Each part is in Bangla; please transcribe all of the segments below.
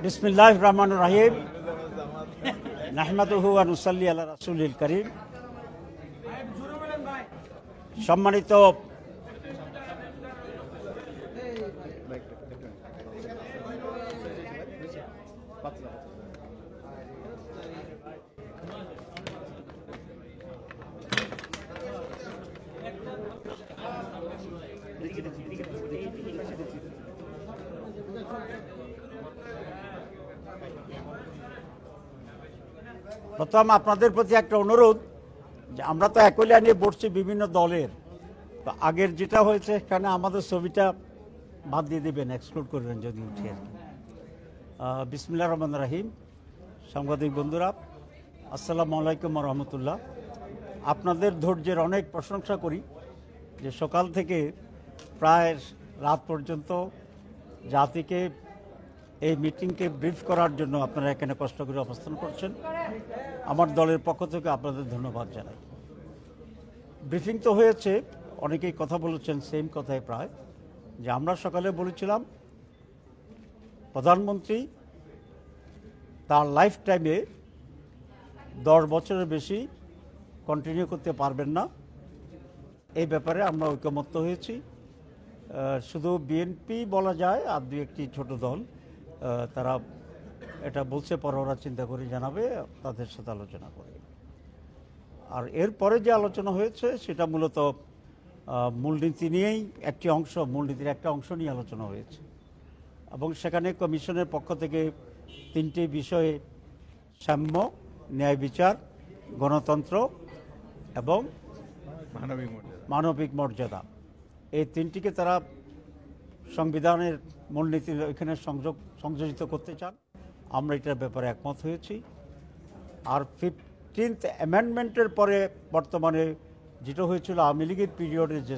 বিসমিল্লাহির রহমানির রহিম। নাহমাদুহু ওয়া নুসাল্লি আলা রাসূলিল কারীম। সম্মানিত প্রথম আপনাদের প্রতি একটা অনুরোধ যে আমরা তো একই লাইনে বসছি বিভিন্ন দলের, তো আগের যেটা হয়েছে সেখানে আমাদের ছবিটা বাদ দিয়ে দেবেন, এক্সক্লুড করবেন যদি উঠে আর কি। বিসমিল্লাহির রহমানির রহিম। সাংবাদিক বন্ধুরা, আসসালামু আলাইকুম ওয়া রাহমাতুল্লাহ। আপনাদের ধৈর্যের অনেক প্রশংসা করি যে সকাল থেকে প্রায় রাত পর্যন্ত জাতিকে এই মিটিংকে ব্রিফ করার জন্য আপনারা এখানে কষ্ট করে অবস্থান করছেন। আমার দলের পক্ষ থেকে আপনাদের ধন্যবাদ জানাই। ব্রিফিং তো হয়েছে, অনেকেই কথা বলেছেন সেম কথাই প্রায়, যে আমরা সকালে বলেছিলাম প্রধানমন্ত্রী তার লাইফ টাইমে 10 বছরের বেশি কন্টিনিউ করতে পারবেন না। এই ব্যাপারে আমরা ঐকমত্য হয়েছি। শুধু বিএনপি বলা যায় আর দু একটি ছোট দল তারা এটা বলছে, পরে ওরা চিন্তা করে জানাবে, তাদের সাথে আলোচনা করে। আর এরপরে যে আলোচনা হয়েছে সেটা মূলত মূলনীতি নিয়েই একটি অংশ, মূলনীতির একটা অংশ নিয়ে আলোচনা হয়েছে এবং সেখানে কমিশনের পক্ষ থেকে 3টি বিষয়ে সাম্য, ন্যায় বিচার, গণতন্ত্র এবং মানবিক মর্যাদা, এই 3টিকে তারা সংবিধানের মূলনীতির এখানে সংযোজিত করতে চান। আমরা এটার ব্যাপারে একমত হয়েছি। আর 15th অ্যামেন্ডমেন্টের পরে বর্তমানে যেটা হয়েছিল আওয়ামী লীগের পিরিয়ডে যে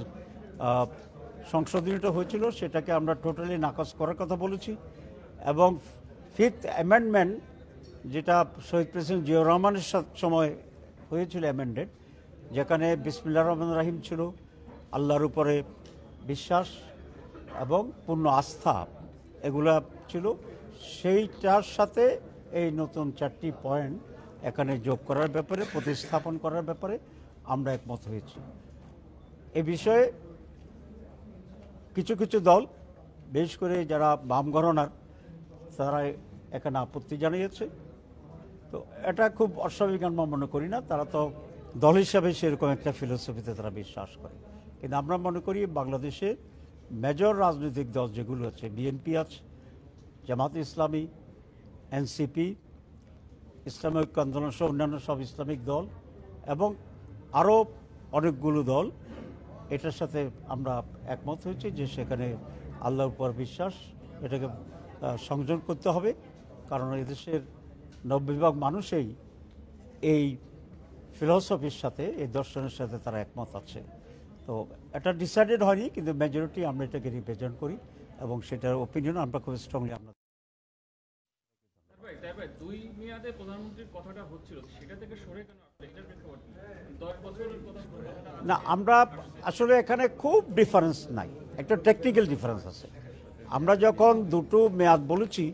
সংশোধনীটা হয়েছিল সেটাকে আমরা টোটালি নাকচ করার কথা বলেছি। এবং 5th অ্যামেন্ডমেন্ট যেটা শহীদ প্রেসিডেন্ট জিয়াউর রহমানের সময় হয়েছিল অ্যামেন্ডেড, যেখানে বিসমিল্লাহির রহমানির রহিম ছিল, আল্লাহর উপরে বিশ্বাস এবং পূর্ণ আস্থা এগুলা ছিল, সেইটার সাথে এই নতুন 4টি পয়েন্ট এখানে যোগ করার ব্যাপারে, প্রতিস্থাপন করার ব্যাপারে আমরা একমত হয়েছি। এ বিষয়ে কিছু কিছু দল, বিশেষ করে যারা বাম ঘরানার, তারা এখানে আপত্তি জানিয়েছে। তো এটা খুব অস্বাভাবিক আমরা মনে করি না, তারা তো দল হিসাবে সেরকম একটা ফিলোসফিতে তারা বিশ্বাস করে। কিন্তু আমরা মনে করি বাংলাদেশে মেজর রাজনৈতিক দল যেগুলো আছে, বিএনপি আছে, জামাত ইসলামী, এনসিপি, ইসলামী ঐক্য আন্দোলন সহ অন্যান্য সব ইসলামিক দল এবং আরও অনেকগুলো দল, এটার সাথে আমরা একমত হয়েছি যে সেখানে আল্লাহর উপর বিশ্বাস এটাকে সংযোগ করতে হবে। কারণ এদেশের 90% মানুষই এই ফিলসফির সাথে, এই দর্শনের সাথে তারা একমত আছে। তো এটা ডিসাইডেড হয়নি, কিন্তু মেজরিটি আমরা এটাকে রিপ্রেজেন্ট করি এবং সেটার ওপিনিয়ন আমরা খুব স্ট্রংলি আমরা। দুই মেয়াদে প্রধানমন্ত্রীর কথাটা হচ্ছিল, সেটা থেকে সরে কেন 10 বছরের কথা? না, আমরা আসলে এখানে খুব ডিফারেন্স নাই, একটা টেকনিক্যাল ডিফারেন্স আছে। আমরা যখন দুটো মেয়াদ বলেছি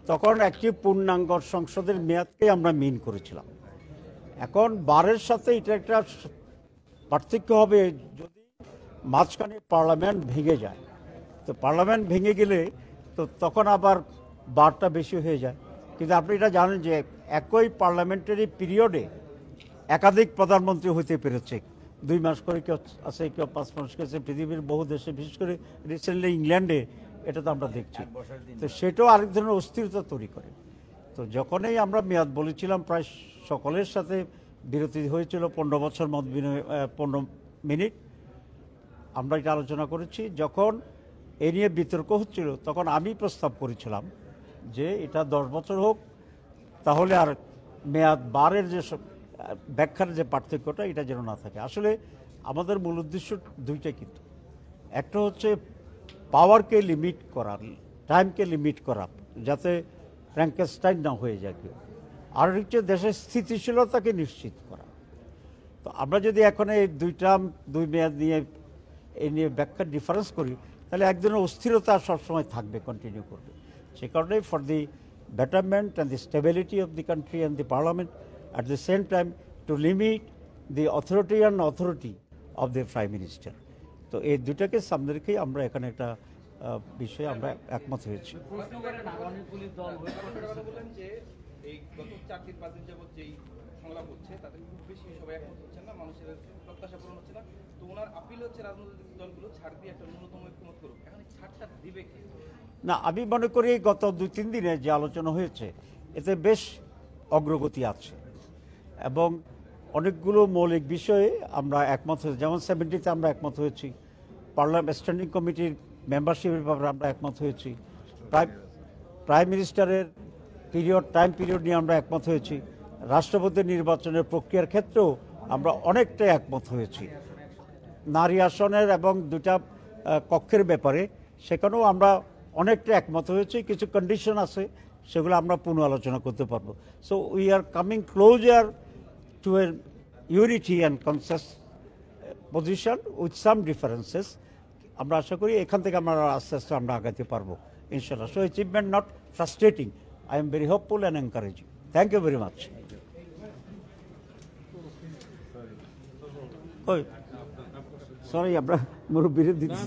তখন একটি পূর্ণাঙ্গ সংসদের মেয়াদকে আমরা মিন করেছিলাম। এখন বারের সাথে এটা একটা পার্থক্য হবে, যদি মাঝখানে পার্লামেন্ট ভেঙে যায়, তো পার্লামেন্ট ভেঙে গেলে তো তখন আবার বারটা বেশি হয়ে যায়। কিন্তু আপনি এটা জানেন যে একই পার্লামেন্টারি পিরিয়ডে একাধিক প্রধানমন্ত্রী হইতে পেরেছে, 2 মাস করে কেউ আছে, কেউ 5 মাস করেছে, পৃথিবীর বহু দেশে, বিশেষ করে রিসেন্টলি ইংল্যান্ডে এটা তো আমরা দেখছি। তো সেটাও আরেক ধরনের অস্থিরতা তৈরি করে। তো যখনই আমরা মেয়াদ বলেছিলাম, প্রায় সকলের সাথে বিরতি হয়েছিল 15 বছর মত 15 মিনিট আমরা এটা আলোচনা করেছি। যখন এ নিয়ে বিতর্ক হচ্ছিল তখন আমি প্রস্তাব করেছিলাম যে এটা 10 বছর হোক, তাহলে আর মেয়াদ বারের যে ব্যাখ্যার যে পার্থক্যটা এটা যেন না থাকে। আসলে আমাদের মূল উদ্দেশ্য দুইটা, কিন্তু একটা হচ্ছে পাওয়ারকে লিমিট করা, টাইমকে লিমিট করা, যাতে ফ্র্যাঙ্কেনস্টাইন না হয়ে যায় কেউ, আর হচ্ছে দেশের স্থিতিশীলতাকে নিশ্চিত করা। তো আমরা যদি এখন এই দুই মেয়াদ নিয়ে এই নিয়ে ব্যাখ্যার ডিফারেন্স করি, তাহলে এক ধরনের অস্থিরতা সবসময় থাকবে, কন্টিনিউ করবে। সে কারণে for the betterment and the stability of the country and the parliament, at the same time to limit the authoritarian authority of the prime minister. তো এই দুটাকে সামনে রেখেই আমরা এখানে একটা বিষয়ে আমরা একমত হয়েছি। বলেন যে এই গত 4-5 দিন যাবত যেই সংলাপ হচ্ছে তাতে খুব বেশি সবাই একমত হচ্ছেন না, মানুষের প্রত্যাশা পূরণ হচ্ছে না। তো ওনার আপিল হচ্ছে রাজনৈতিক দলগুলো ছাড় দিয়ে একটা ন্যূনতম ঐক্যমত করুক। এখন এই ছাড়টা দিবে কি? না, আমি মনে করি গত 2-3 দিনে যে আলোচনা হয়েছে এতে বেশ অগ্রগতি আছে এবং অনেকগুলো মৌলিক বিষয়ে আমরা একমত হয়েছি। যেমন 70তে আমরা একমত হয়েছি, পার্লামেন্ট স্ট্যান্ডিং কমিটির মেম্বারশিপের ব্যাপারে আমরা একমত হয়েছি, প্রাইম মিনিস্টারের টাইম পিরিয়ড নিয়ে আমরা একমত হয়েছি, রাষ্ট্রপতি নির্বাচনের প্রক্রিয়ার ক্ষেত্রেও আমরা অনেকটাই একমত হয়েছি। নারী আসনের এবং 2টা কক্ষের ব্যাপারে সেখানেও আমরা অনেকটা একমত হয়েছি। কিছু কন্ডিশন আছে, সেগুলো আমরা পুনঃ আলোচনা করতে পারবো। So we are coming closer to A unity and consensus position with some differences. আমরা আশা করি এখান থেকে আমরা আস্তে আস্তে আমরা আগাতে পারবো ইনশাল্লাহ। So achievement not frustrating, I am very hopeful and encouraging. Thank you very much. Sorry, আমরা মুরব্বীর দিচ্ছি।